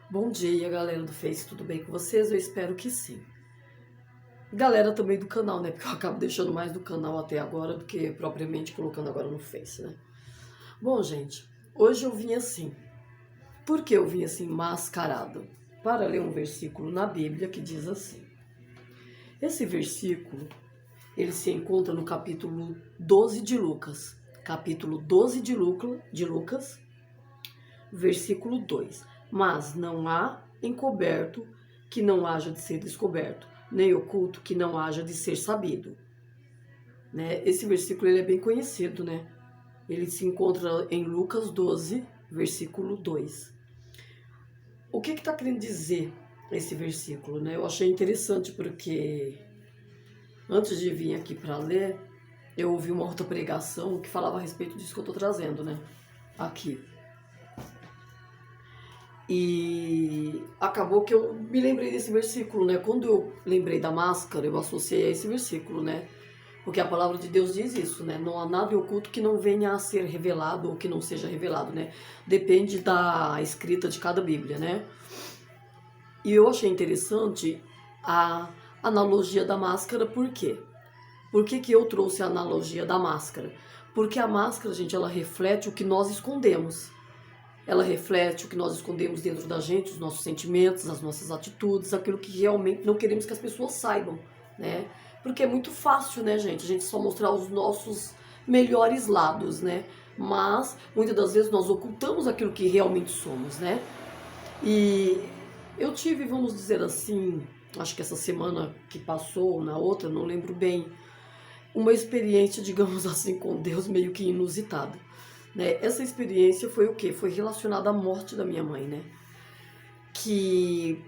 Bom dia, galera do Face, tudo bem com vocês? Eu espero que sim. Galera também do canal, né? Porque eu acabo deixando mais do canal até agora do que propriamente colocando agora no Face, né? Bom, gente, hoje eu vim assim. Por que eu vim assim mascarado? Para ler um versículo na Bíblia que diz assim. Esse versículo, ele se encontra no capítulo 12 de Lucas. Capítulo 12 de Lucas, versículo 2. Mas não há encoberto que não haja de ser descoberto, nem oculto que não haja de ser sabido. Né? Esse versículo ele é bem conhecido, né? Ele se encontra em Lucas 12, versículo 2. O que está querendo dizer esse versículo? Né? Eu achei interessante porque antes de vir aqui para ler, eu ouvi uma outra pregação que falava a respeito disso que eu estou trazendo, né? Aqui. E acabou que eu me lembrei desse versículo, né? Quando eu lembrei da máscara, eu associei a esse versículo, né? Porque a palavra de Deus diz isso, né? Não há nada oculto que não venha a ser revelado ou que não seja revelado, né? Depende da escrita de cada Bíblia, né? E eu achei interessante a analogia da máscara, por quê? Por que eu trouxe a analogia da máscara? Porque a máscara, gente, ela reflete o que nós escondemos. Ela reflete o que nós escondemos dentro da gente, os nossos sentimentos, as nossas atitudes, aquilo que realmente não queremos que as pessoas saibam, né? Porque é muito fácil, né, gente? A gente só mostrar os nossos melhores lados, né? Mas, muitas das vezes, nós ocultamos aquilo que realmente somos, né? E eu tive, vamos dizer assim, acho que essa semana que passou, na outra, não lembro bem, uma experiência, digamos assim, com Deus meio que inusitada. Né? Essa experiência foi o quê? Foi relacionada à morte da minha mãe, né? Que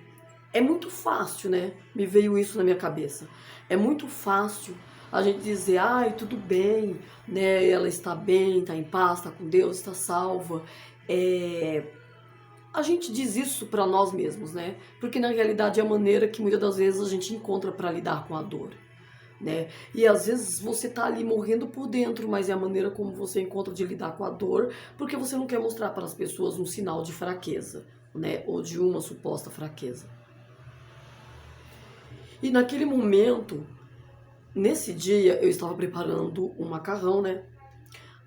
é muito fácil, né? Me veio isso na minha cabeça. É muito fácil a gente dizer, ai, tudo bem, né? Ela está bem, está em paz, está com Deus, está salva. A gente diz isso para nós mesmos, né? Porque na realidade é a maneira que muitas das vezes a gente encontra para lidar com a dor. Né? E às vezes você tá ali morrendo por dentro, mas é a maneira como você encontra de lidar com a dor, porque você não quer mostrar para as pessoas um sinal de fraqueza, né? Ou de uma suposta fraqueza. E naquele momento, nesse dia, eu estava preparando um macarrão, né?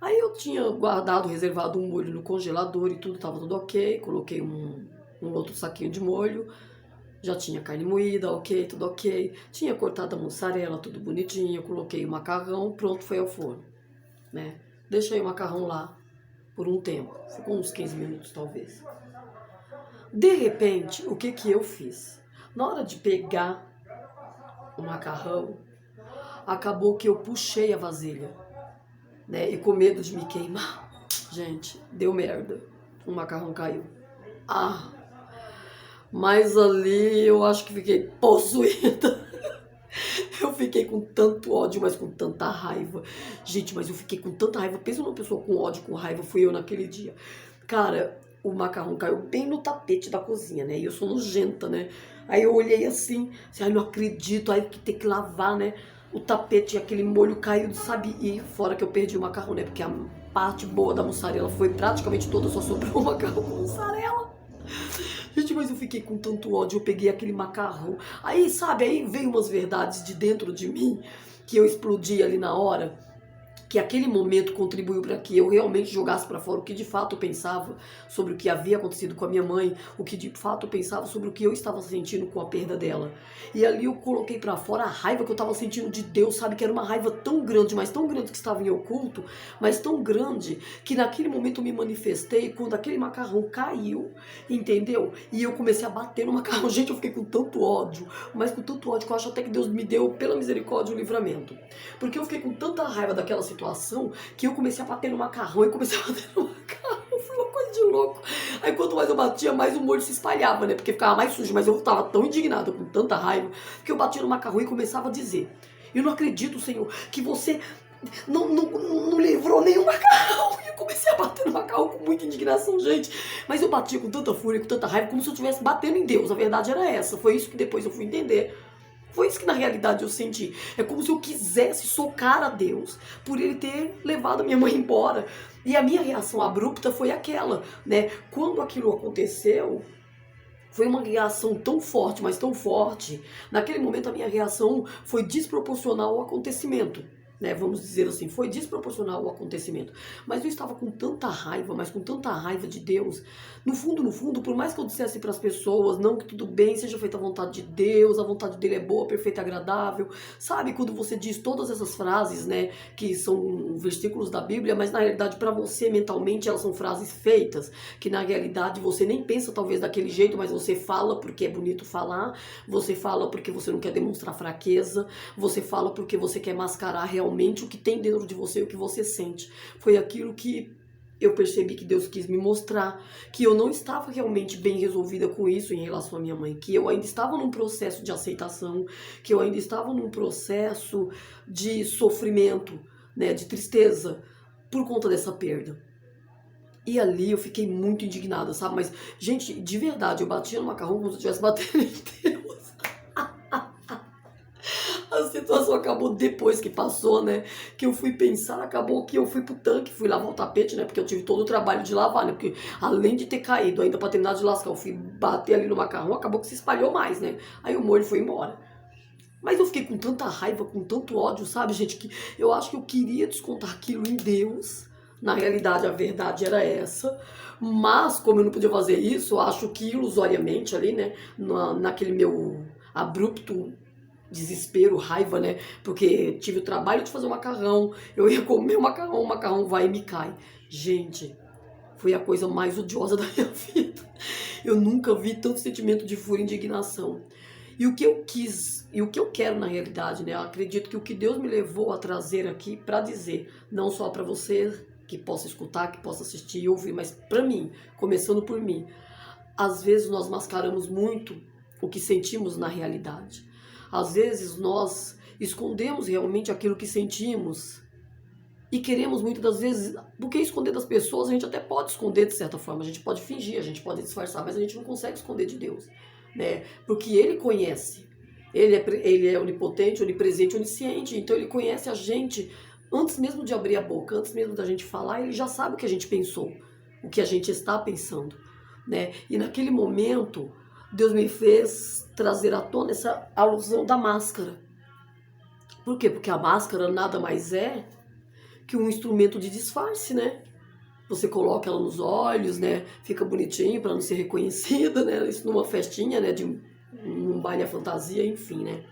Aí eu tinha guardado, reservado um molho no congelador e tudo, estava tudo ok. Coloquei um outro saquinho de molho. Já tinha carne moída, ok, tudo ok. Tinha cortado a mussarela, tudo bonitinho. Coloquei o macarrão, pronto, foi ao forno, né? Deixei o macarrão lá por um tempo. Ficou uns 15 minutos, talvez. De repente, o que eu fiz? Na hora de pegar o macarrão, acabou que eu puxei a vasilha, né? E com medo de me queimar, gente, deu merda. O macarrão caiu. Ah, mas ali eu acho que fiquei possuída. Eu fiquei com tanto ódio, mas com tanta raiva. Gente, mas eu fiquei com tanta raiva. Pensa numa pessoa com ódio, com raiva, fui eu naquele dia. Cara, o macarrão caiu bem no tapete da cozinha, né? E eu sou nojenta, né? Aí eu olhei assim, ai, não acredito, aí que tem que lavar, né? O tapete, aquele molho caiu, sabe? E fora que eu perdi o macarrão, né? Porque a parte boa da mussarela foi praticamente toda, só sobrou o macarrão com mussarela. Gente, mas eu fiquei com tanto ódio, eu peguei aquele macarrão. Aí, sabe, aí veio umas verdades de dentro de mim que eu explodi ali na hora, que aquele momento contribuiu para que eu realmente jogasse para fora o que de fato eu pensava sobre o que havia acontecido com a minha mãe, o que de fato eu pensava sobre o que eu estava sentindo com a perda dela. E ali eu coloquei para fora a raiva que eu estava sentindo de Deus, sabe, que era uma raiva tão grande, mas tão grande que estava em oculto, mas tão grande que naquele momento eu me manifestei quando aquele macarrão caiu, entendeu? E eu comecei a bater no macarrão. Gente, eu fiquei com tanto ódio, mas com tanto ódio que eu acho até que Deus me deu, pela misericórdia, o livramento. Porque eu fiquei com tanta raiva daquela situação que eu comecei a bater no macarrão e comecei a bater no macarrão. Foi uma coisa de louco. Aí quanto mais eu batia, mais o molho se espalhava, né? Porque ficava mais sujo. Mas eu tava tão indignada, com tanta raiva, que eu batia no macarrão e começava a dizer: eu não acredito, Senhor, que você não livrou nenhum macarrão. E eu comecei a bater no macarrão com muita indignação, gente. Mas eu batia com tanta fúria, com tanta raiva, como se eu estivesse batendo em Deus. A verdade era essa. Foi isso que depois eu fui entender. Foi isso que na realidade eu senti. É como se eu quisesse socar a Deus por ele ter levado a minha mãe embora. E a minha reação abrupta foi aquela, né? Quando aquilo aconteceu, Foi uma reação tão forte, mas tão forte. Naquele momento a minha reação foi desproporcional ao acontecimento, né? Vamos dizer assim, foi desproporcional ao acontecimento. Mas eu estava com tanta raiva, mas com tanta raiva de Deus. No fundo, por mais que eu dissesse para as pessoas, não, que tudo bem, seja feita a vontade de Deus, a vontade dele é boa, perfeita e agradável. Sabe, quando você diz todas essas frases, né, que são versículos da Bíblia, mas na realidade para você mentalmente elas são frases feitas, que na realidade você nem pensa talvez daquele jeito, mas você fala porque é bonito falar, você fala porque você não quer demonstrar fraqueza, você fala porque você quer mascarar realmente o que tem dentro de você, o que você sente. Foi aquilo que eu percebi que Deus quis me mostrar, que eu não estava realmente bem resolvida com isso em relação à minha mãe, que eu ainda estava num processo de aceitação, que eu ainda estava num processo de sofrimento, né, de tristeza, por conta dessa perda. E ali eu fiquei muito indignada, sabe? Mas, gente, de verdade, eu batia no macarrão como se eu estivesse batendo em Deus. A situação acabou depois que passou, né? Que eu fui pensar, acabou que eu fui pro tanque, fui lavar o tapete, né? Porque eu tive todo o trabalho de lavar, né? Porque além de ter caído, ainda pra terminar de lascar, eu fui bater ali no macarrão, acabou que se espalhou mais, né? Aí o molho foi embora. Mas eu fiquei com tanta raiva, com tanto ódio, sabe, gente? Que eu acho que eu queria descontar aquilo em Deus. Na realidade, a verdade era essa. Mas, como eu não podia fazer isso, eu acho que ilusoriamente ali, né? Naquele meu abrupto desespero, raiva, né? Porque tive o trabalho de fazer o macarrão, eu ia comer o macarrão vai e me cai. Gente, foi a coisa mais odiosa da minha vida. Eu nunca vi tanto sentimento de fúria e indignação. E o que eu quis, e o que eu quero na realidade, né? Eu acredito que o que Deus me levou a trazer aqui para dizer, não só para você que possa escutar, que possa assistir e ouvir, mas para mim, começando por mim. Às vezes nós mascaramos muito o que sentimos na realidade. Às vezes nós escondemos realmente aquilo que sentimos e queremos muitas das vezes, porque esconder das pessoas a gente até pode esconder de certa forma, a gente pode fingir, a gente pode disfarçar, mas a gente não consegue esconder de Deus, né? Porque Ele conhece, Ele é onipotente, onipresente, onisciente, então Ele conhece a gente antes mesmo de abrir a boca, antes mesmo da gente falar, Ele já sabe o que a gente pensou, o que a gente está pensando, né? E naquele momento, Deus me fez trazer à tona essa alusão da máscara. Por quê? Porque a máscara nada mais é que um instrumento de disfarce, né? Você coloca ela nos olhos, né? Fica bonitinho para não ser reconhecida, né? Isso numa festinha, né? De um baile à fantasia, enfim, né?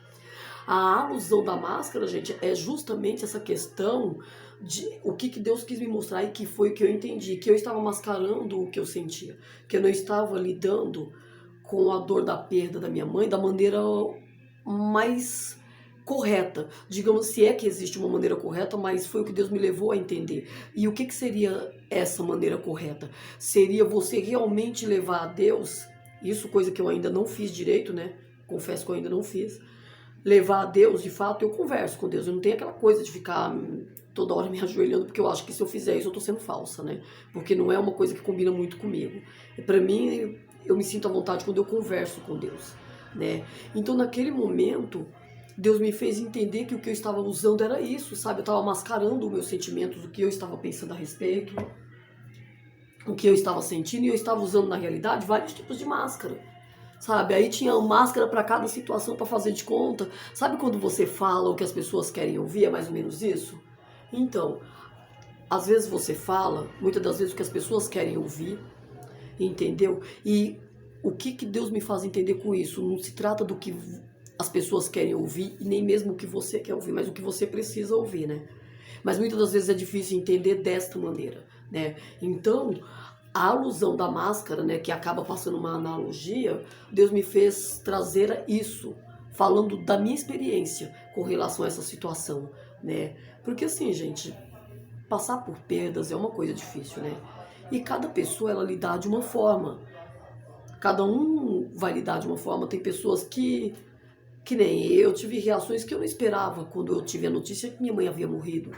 A alusão da máscara, gente, é justamente essa questão de o que Deus quis me mostrar e que foi o que eu entendi, que eu estava mascarando o que eu sentia, que eu não estava lidando com a dor da perda da minha mãe da maneira mais correta. Digamos, se é que existe uma maneira correta, mas foi o que Deus me levou a entender. E o que seria essa maneira correta? Seria você realmente levar a Deus, isso coisa que eu ainda não fiz direito, né? Confesso que eu ainda não fiz. Levar a Deus, de fato, eu converso com Deus. Eu não tenho aquela coisa de ficar toda hora me ajoelhando, porque eu acho que se eu fizer isso eu tô sendo falsa, né? Porque não é uma coisa que combina muito comigo. E pra mim, eu me sinto à vontade quando eu converso com Deus, né? Então, naquele momento, Deus me fez entender que o que eu estava usando era isso, sabe? Eu estava mascarando os meus sentimentos, o que eu estava pensando a respeito, o que eu estava sentindo, e eu estava usando, na realidade, vários tipos de máscara. Sabe, aí tinha uma máscara para cada situação para fazer de conta. Sabe quando você fala o que as pessoas querem ouvir? É mais ou menos isso? Então, às vezes você fala, muitas das vezes o que as pessoas querem ouvir, entendeu? E o que Deus me faz entender com isso? Não se trata do que as pessoas querem ouvir e nem mesmo o que você quer ouvir, mas o que você precisa ouvir, né? Mas muitas das vezes é difícil entender desta maneira, né? Então, a alusão da máscara, né, que acaba passando uma analogia, Deus me fez trazer isso, falando da minha experiência com relação a essa situação, né? Porque assim, gente, passar por perdas é uma coisa difícil, né? E cada pessoa, ela lidar de uma forma. Cada um vai lidar de uma forma. Tem pessoas que nem eu, tive reações que eu não esperava quando eu tive a notícia que minha mãe havia morrido,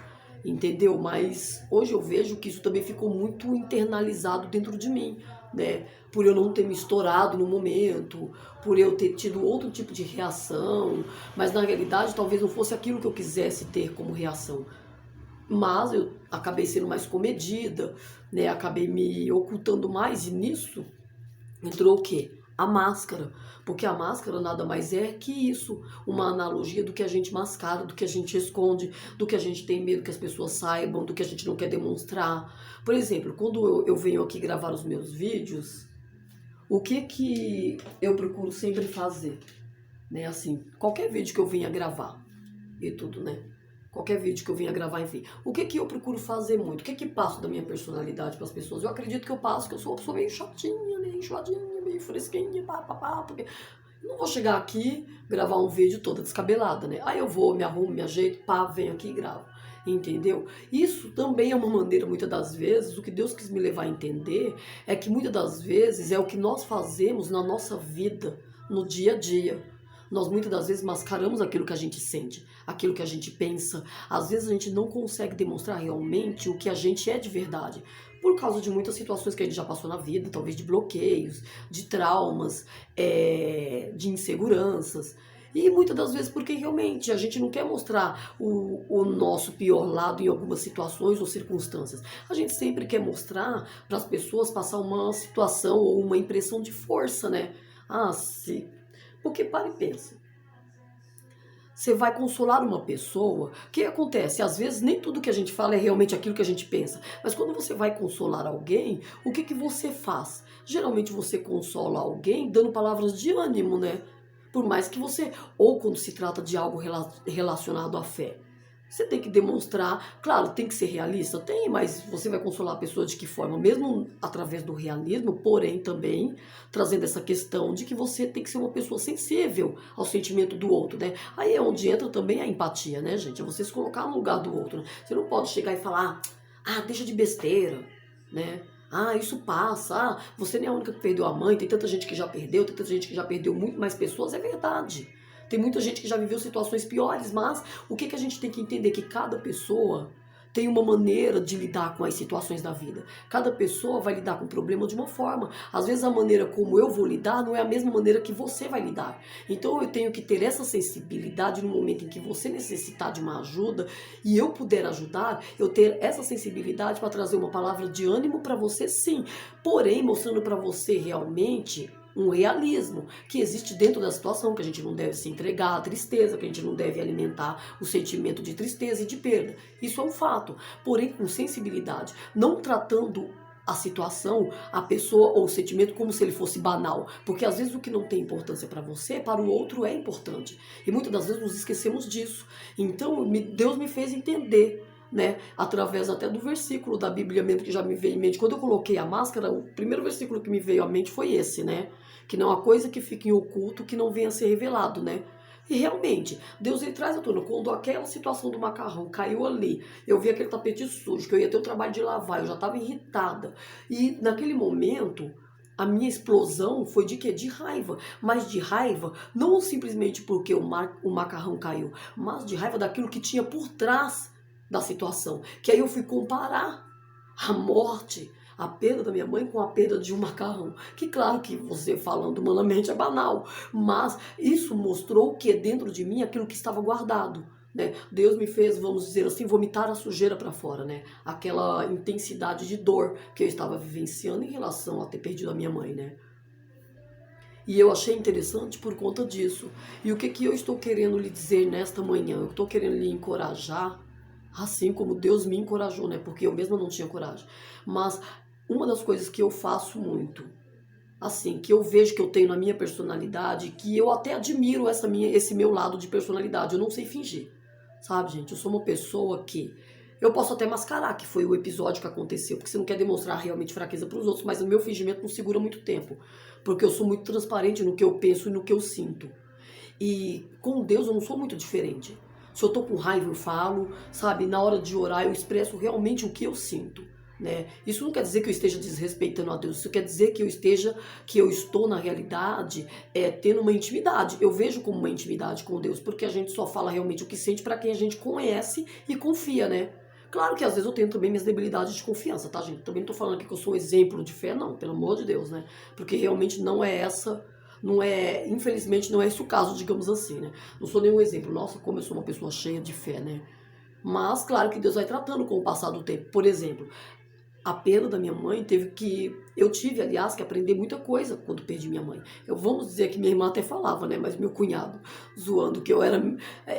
entendeu? Mas hoje eu vejo que isso também ficou muito internalizado dentro de mim, né? Por eu não ter me estourado no momento, por eu ter tido outro tipo de reação, mas na realidade talvez não fosse aquilo que eu quisesse ter como reação. Mas eu acabei sendo mais comedida, né? Acabei me ocultando mais e nisso entrou o quê? a máscara, porque a máscara nada mais é que isso, uma analogia do que a gente mascara, do que a gente esconde, do que a gente tem medo que as pessoas saibam, do que a gente não quer demonstrar. Por exemplo, quando eu venho aqui gravar os meus vídeos, o que eu procuro sempre fazer, né? Assim, qualquer vídeo que eu venha gravar e tudo, né? Qualquer vídeo que eu venha gravar, enfim. O que eu procuro fazer muito? O que passo da minha personalidade para as pessoas? Eu acredito que eu passo que eu sou uma pessoa meio chatinha, meio enjoadinha, meio fresquinha, pá, porque eu não vou chegar aqui, gravar um vídeo toda descabelada, né? Aí eu vou, me arrumo, me ajeito, pá, venho aqui e gravo. Entendeu? Isso também é uma maneira, muitas das vezes, o que Deus quis me levar a entender é que muitas das vezes é o que nós fazemos na nossa vida, no dia a dia. Nós muitas das vezes mascaramos aquilo que a gente sente, aquilo que a gente pensa. Às vezes a gente não consegue demonstrar realmente o que a gente é de verdade, por causa de muitas situações que a gente já passou na vida, talvez de bloqueios, de traumas, de inseguranças. E muitas das vezes porque realmente a gente não quer mostrar o nosso pior lado em algumas situações ou circunstâncias. A gente sempre quer mostrar para as pessoas passar uma situação ou uma impressão de força, né? Ah, se porque para e pensa. Você vai consolar uma pessoa, o que acontece? Às vezes nem tudo que a gente fala é realmente aquilo que a gente pensa. Mas quando você vai consolar alguém, o que você faz? Geralmente você consola alguém dando palavras de ânimo, né? Por mais que você, ou quando se trata de algo relacionado à fé, você tem que demonstrar, claro, tem que ser realista, tem, mas você vai consolar a pessoa de que forma? Mesmo através do realismo, porém também trazendo essa questão de que você tem que ser uma pessoa sensível ao sentimento do outro, né? Aí é onde entra também a empatia, né, gente? É você se colocar no lugar do outro, né? Você não pode chegar e falar, ah, deixa de besteira, né? Ah, isso passa. Ah, você não é a única que perdeu a mãe, tem tanta gente que já perdeu, tem tanta gente que já perdeu muito mais pessoas, é verdade. Tem muita gente que já viveu situações piores, mas o que a gente tem que entender? Que cada pessoa tem uma maneira de lidar com as situações da vida. Cada pessoa vai lidar com o problema de uma forma. Às vezes a maneira como eu vou lidar não é a mesma maneira que você vai lidar. Então eu tenho que ter essa sensibilidade no momento em que você necessitar de uma ajuda e eu puder ajudar, eu ter essa sensibilidade para trazer uma palavra de ânimo para você, sim. Porém, mostrando para você realmente um realismo que existe dentro da situação, que a gente não deve se entregar à tristeza, que a gente não deve alimentar o sentimento de tristeza e de perda. Isso é um fato, porém com sensibilidade, não tratando a situação, a pessoa ou o sentimento como se ele fosse banal, porque às vezes o que não tem importância para você, para o outro é importante, e muitas das vezes nos esquecemos disso. Então Deus me fez entender, né, através até do versículo da Bíblia mesmo que já me veio em mente. Quando eu coloquei a máscara, o primeiro versículo que me veio à mente foi esse, né? Que não há coisa que fique em oculto que não venha a ser revelado, né? E realmente, Deus ele traz à tona, quando aquela situação do macarrão caiu ali, eu vi aquele tapete sujo, que eu ia ter o trabalho de lavar, eu já estava irritada. E naquele momento, a minha explosão foi de quê? De raiva. Mas de raiva, não simplesmente porque o macarrão caiu, mas de raiva daquilo que tinha por trás da situação. Que aí eu fui comparar a morte, a perda da minha mãe com a perda de um macarrão. Que claro que você falando humanamente é banal, mas isso mostrou que dentro de mim aquilo que estava guardado. Né? Deus me fez, vamos dizer assim, vomitar a sujeira para fora, né? Aquela intensidade de dor que eu estava vivenciando em relação a ter perdido a minha mãe, né? E eu achei interessante por conta disso. E o que eu estou querendo lhe dizer nesta manhã? Eu estou querendo lhe encorajar, assim como Deus me encorajou, né? Porque eu mesma não tinha coragem. Mas uma das coisas que eu faço muito, assim, que eu vejo que eu tenho na minha personalidade, que eu até admiro esse meu lado de personalidade, eu não sei fingir, sabe, gente? Eu sou uma pessoa que eu posso até mascarar que foi o episódio que aconteceu, porque você não quer demonstrar realmente fraqueza para os outros, mas o meu fingimento não segura muito tempo, porque eu sou muito transparente no que eu penso e no que eu sinto. E com Deus eu não sou muito diferente. Se eu tô com raiva eu falo, sabe? Na hora de orar eu expresso realmente o que eu sinto, né? Isso não quer dizer que eu esteja desrespeitando a Deus, isso quer dizer que eu estou na realidade tendo uma intimidade. Eu vejo como uma intimidade com Deus, porque a gente só fala realmente o que sente para quem a gente conhece e confia, né? Claro que às vezes eu tenho também minhas debilidades de confiança, tá, gente? Também não tô falando aqui que eu sou um exemplo de fé, não, pelo amor de Deus, né? Porque realmente não é essa, não é, infelizmente não é esse o caso, digamos assim, né? Não sou nenhum exemplo. Nossa, como eu sou uma pessoa cheia de fé, né? Mas claro que Deus vai tratando com o passar do tempo. Por exemplo, a perda da minha mãe eu tive, aliás, que aprender muita coisa quando perdi minha mãe. Vamos dizer que minha irmã até falava, né, mas meu cunhado zoando que eu era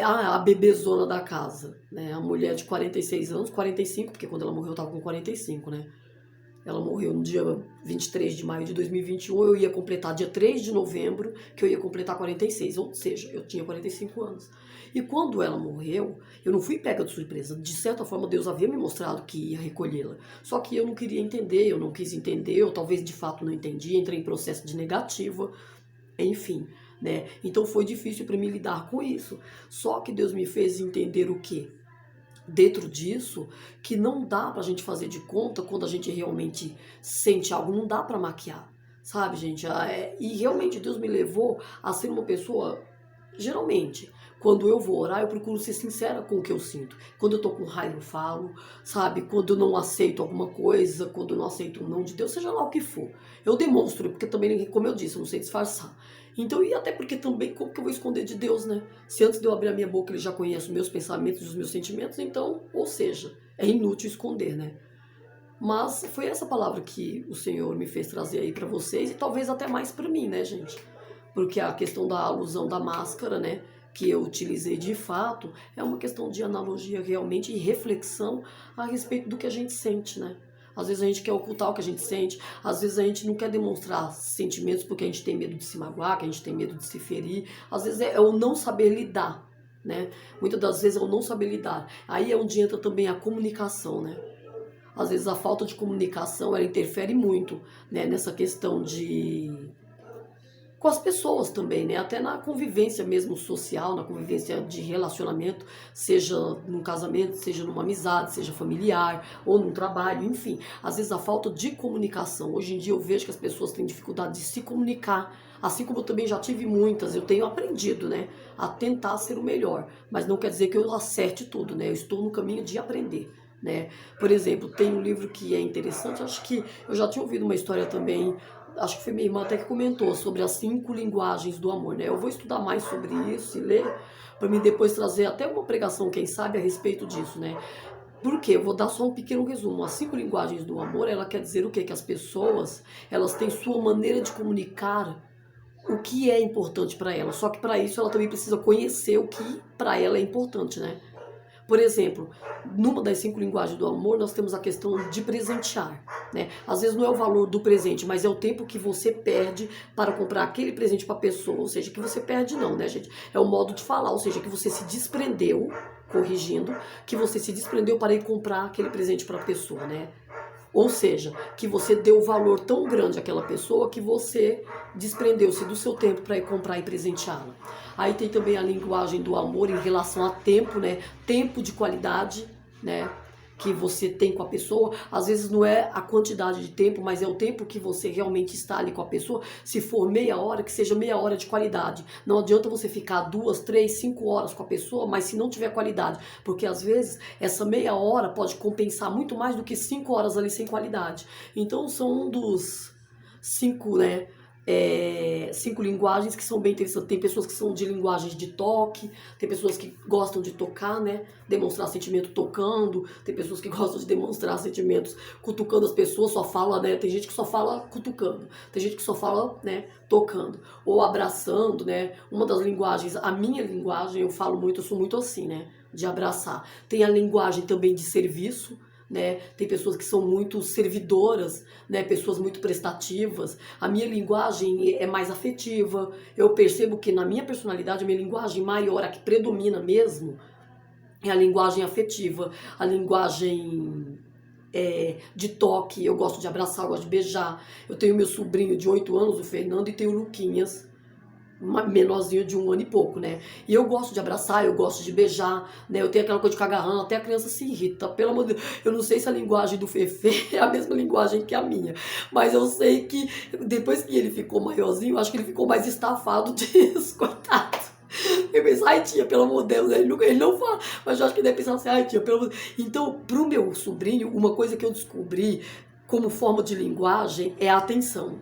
a bebezona da casa, né, a mulher de 46 anos, 45, porque quando ela morreu eu tava com 45, né. Ela morreu no dia 23 de maio de 2021, eu ia completar dia 3 de novembro, que eu ia completar 46, ou seja, eu tinha 45 anos. E quando ela morreu, eu não fui pega de surpresa. De certa forma, Deus havia me mostrado que ia recolhê-la. Só que eu não queria entender, eu não quis entender, ou talvez de fato não entendi, entrei em processo de negativa, enfim, né? Então foi difícil para mim lidar com isso. Só que Deus me fez entender o quê? Dentro disso, que não dá pra gente fazer de conta quando a gente realmente sente algo, não dá pra maquiar, sabe, gente? E realmente Deus me levou a ser uma pessoa, geralmente, quando eu vou orar, eu procuro ser sincera com o que eu sinto. Quando eu tô com raiva, eu falo, sabe? Quando eu não aceito alguma coisa, quando eu não aceito um não de Deus, seja lá o que for. Eu demonstro, porque também, como eu disse, eu não sei disfarçar. Então, e até porque também, como que eu vou esconder de Deus, né? Se antes de eu abrir a minha boca ele já conhece os meus pensamentos e os meus sentimentos, então, ou seja, é inútil esconder, né? Mas foi essa palavra que o Senhor me fez trazer aí pra vocês e talvez até mais pra mim, né, gente? Porque a questão da alusão da máscara, né, que eu utilizei de fato, é uma questão de analogia realmente e reflexão a respeito do que a gente sente, né? Às vezes a gente quer ocultar o que a gente sente, às vezes a gente não quer demonstrar sentimentos porque a gente tem medo de se magoar, que a gente tem medo de se ferir, às vezes é o não saber lidar, né? Muitas das vezes é o não saber lidar. Aí é onde entra também a comunicação, né? Às vezes a falta de comunicação, ela interfere muito, né, nessa questão de com as pessoas também, né? Até na convivência mesmo social, na convivência de relacionamento, seja num casamento, seja numa amizade, seja familiar ou num trabalho, enfim. Às vezes a falta de comunicação. Hoje em dia eu vejo que as pessoas têm dificuldade de se comunicar, assim como eu também já tive muitas. Eu tenho aprendido, né, a tentar ser o melhor, mas não quer dizer que eu acerte tudo, né? Eu estou no caminho de aprender. Né? Por exemplo, tem um livro que é interessante, acho que eu já tinha ouvido uma história também, acho que foi minha irmã até que comentou sobre as 5 linguagens do amor, né? Eu vou estudar mais sobre isso e ler para mim depois trazer até uma pregação, quem sabe, a respeito disso, né? Por quê? Eu vou dar só um pequeno resumo. As 5 linguagens do amor, ela quer dizer o quê? Que as pessoas, elas têm sua maneira de comunicar o que é importante para ela. Só que para isso ela também precisa conhecer o que para ela é importante, né? Por exemplo, numa das 5 linguagens do amor, nós temos a questão de presentear, né? Às vezes não é o valor do presente, mas é o tempo que você perde para comprar aquele presente para a pessoa. Ou seja, que você perde não, né, gente? É o modo de falar, ou seja, que você se desprendeu, corrigindo, que você se desprendeu para ir comprar aquele presente para a pessoa, né? Ou seja, que você deu valor tão grande àquela pessoa que você desprendeu-se do seu tempo para ir comprar e presenteá-la. Aí tem também a linguagem do amor em relação a tempo, né? Tempo de qualidade, né? Que você tem com a pessoa. Às vezes não é a quantidade de tempo, mas é o tempo que você realmente está ali com a pessoa. Se for meia hora, que seja meia hora de qualidade. Não adianta você ficar 2, 3, 5 horas com a pessoa, mas se não tiver qualidade. Porque às vezes essa meia hora pode compensar muito mais do que 5 horas ali sem qualidade. Então são um dos 5, né? 5 linguagens que são bem interessantes. Tem pessoas que são de linguagens de toque, tem pessoas que gostam de tocar, né? Demonstrar sentimento tocando, tem pessoas que gostam de demonstrar sentimentos cutucando as pessoas, só fala, né? Tem gente que só fala cutucando, tem gente que só fala, né, tocando, ou abraçando, né? Uma das linguagens, a minha linguagem, eu falo muito, eu sou muito assim, né? De abraçar. Tem a linguagem também de serviço, né? Tem pessoas que são muito servidoras, né? Pessoas muito prestativas. A minha linguagem é mais afetiva. Eu percebo que na minha personalidade, a minha linguagem maior, a que predomina mesmo, é a linguagem afetiva, a linguagem de toque. Eu gosto de abraçar, eu gosto de beijar. Eu tenho meu sobrinho de 8 anos, o Fernando, e tenho o Luquinhas, menorzinho de 1 ano e pouco, né? E eu gosto de abraçar, eu gosto de beijar, né? Eu tenho aquela coisa de ficar agarrando, até a criança se irrita. Pelo amor de Deus, eu não sei se a linguagem do Fefe é a mesma linguagem que a minha, mas eu sei que depois que ele ficou maiorzinho, eu acho que ele ficou mais estafado disso, coitado. Eu penso, ai tia, pelo amor de Deus, ele não fala, mas eu acho que ele deve pensar assim, ai tia, pelo amor de Deus. Então, pro meu sobrinho, uma coisa que eu descobri como forma de linguagem é a atenção.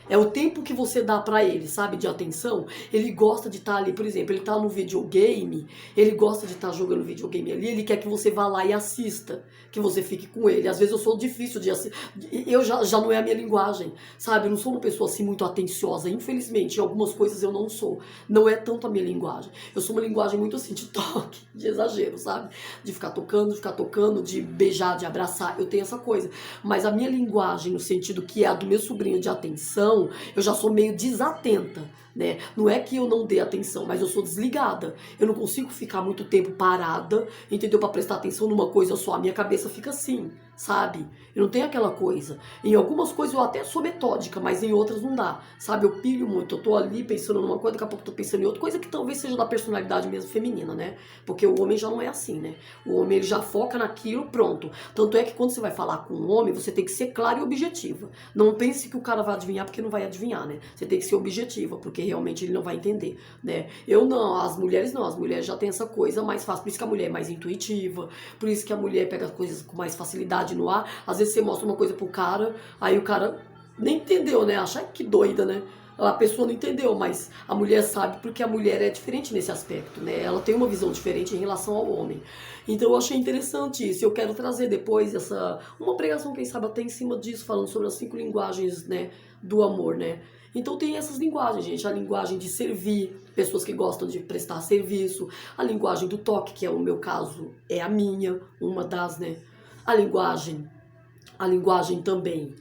É o tempo que você dá pra ele, sabe, de atenção. Ele gosta de estar ali, por exemplo, ele tá no videogame, ele gosta de estar jogando videogame ali, ele quer que você vá lá e assista, que você fique com ele. Às vezes eu sou difícil de assistir, eu já não é a minha linguagem, sabe? Eu não sou uma pessoa assim muito atenciosa, infelizmente, em algumas coisas eu não sou. Não é tanto a minha linguagem. Eu sou uma linguagem muito assim de toque, de exagero, sabe? De ficar tocando, de beijar, de abraçar. Eu tenho essa coisa. Mas a minha linguagem, no sentido que é a do meu sobrinho de atenção, eu já sou meio desatenta, né? Não é que eu não dê atenção, mas eu sou desligada. Eu não consigo ficar muito tempo parada, entendeu? Para prestar atenção numa coisa só. A minha cabeça fica assim, sabe? Eu não tenho aquela coisa. Em algumas coisas eu até sou metódica, mas em outras não dá, sabe? Eu pilho muito. Eu tô ali pensando numa coisa, daqui a pouco eu tô pensando em outra coisa que talvez seja da personalidade mesmo feminina, né? Porque o homem já não é assim, né? O homem ele já foca naquilo, pronto. Tanto é que quando você vai falar com um homem, você tem que ser clara e objetiva. Não pense que o cara vai adivinhar porque não vai adivinhar, né? Você tem que ser objetiva, porque realmente ele não vai entender, né? Eu não, as mulheres não, as mulheres já têm essa coisa mais fácil, por isso que a mulher é mais intuitiva, por isso que a mulher pega as coisas com mais facilidade no ar. Às vezes você mostra uma coisa pro cara, aí o cara nem entendeu, né? Acha que doida, né? A pessoa não entendeu, mas a mulher sabe porque a mulher é diferente nesse aspecto, né? Ela tem uma visão diferente em relação ao homem. Então eu achei interessante isso. Eu quero trazer depois uma pregação, quem sabe até em cima disso, falando sobre as 5 linguagens, né, do amor, né? Então tem essas linguagens, gente. A linguagem de servir, pessoas que gostam de prestar serviço. A linguagem do toque, que é o meu caso, é a minha, uma das, né? A linguagem também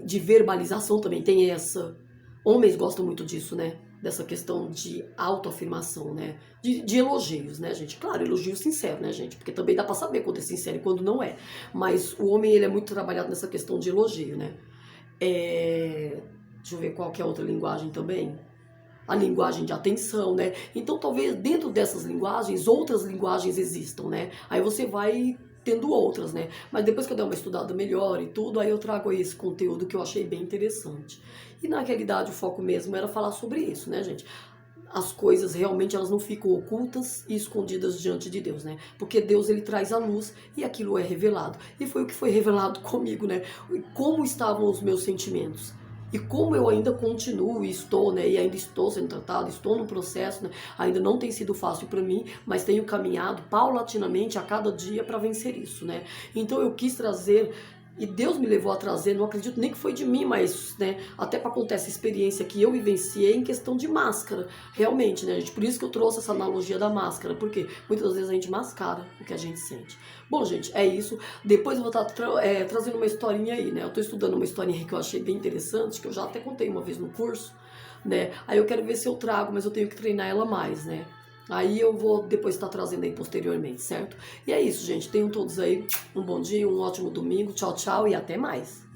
de verbalização também tem essa. Homens gostam muito disso, né? Dessa questão de autoafirmação, né? De elogios, né, gente? Claro, elogio sincero, né, gente? Porque também dá pra saber quando é sincero e quando não é. Mas o homem, ele é muito trabalhado nessa questão de elogio, né? Deixa eu ver qual que é a outra linguagem também. A linguagem de atenção, né? Então, talvez dentro dessas linguagens, outras linguagens existam, né? Aí você vai tendo outras, né? Mas depois que eu der uma estudada melhor e tudo, aí eu trago aí esse conteúdo que eu achei bem interessante. E na realidade o foco mesmo era falar sobre isso, né, gente? As coisas realmente elas não ficam ocultas e escondidas diante de Deus, né? Porque Deus ele traz a luz e aquilo é revelado. E foi o que foi revelado comigo, né? Como estavam os meus sentimentos. E como eu ainda continuo e estou, né? E ainda estou sendo tratado, estou no processo, né? Ainda não tem sido fácil para mim, mas tenho caminhado paulatinamente a cada dia para vencer isso, né? Então eu quis trazer. E Deus me levou a trazer, não acredito nem que foi de mim, mas, né, até para contar essa experiência que eu vivenciei em questão de máscara, realmente, né, gente? Por isso que eu trouxe essa analogia da máscara, porque muitas vezes a gente mascara o que a gente sente. Bom, gente, é isso. Depois eu vou estar trazendo uma historinha aí, né? Eu tô estudando uma historinha que eu achei bem interessante, que eu já até contei uma vez no curso, né? Aí eu quero ver se eu trago, mas eu tenho que treinar ela mais, né? Aí eu vou depois estar trazendo aí posteriormente, certo? E é isso, gente. Tenham todos aí um bom dia, um ótimo domingo. Tchau, tchau e até mais.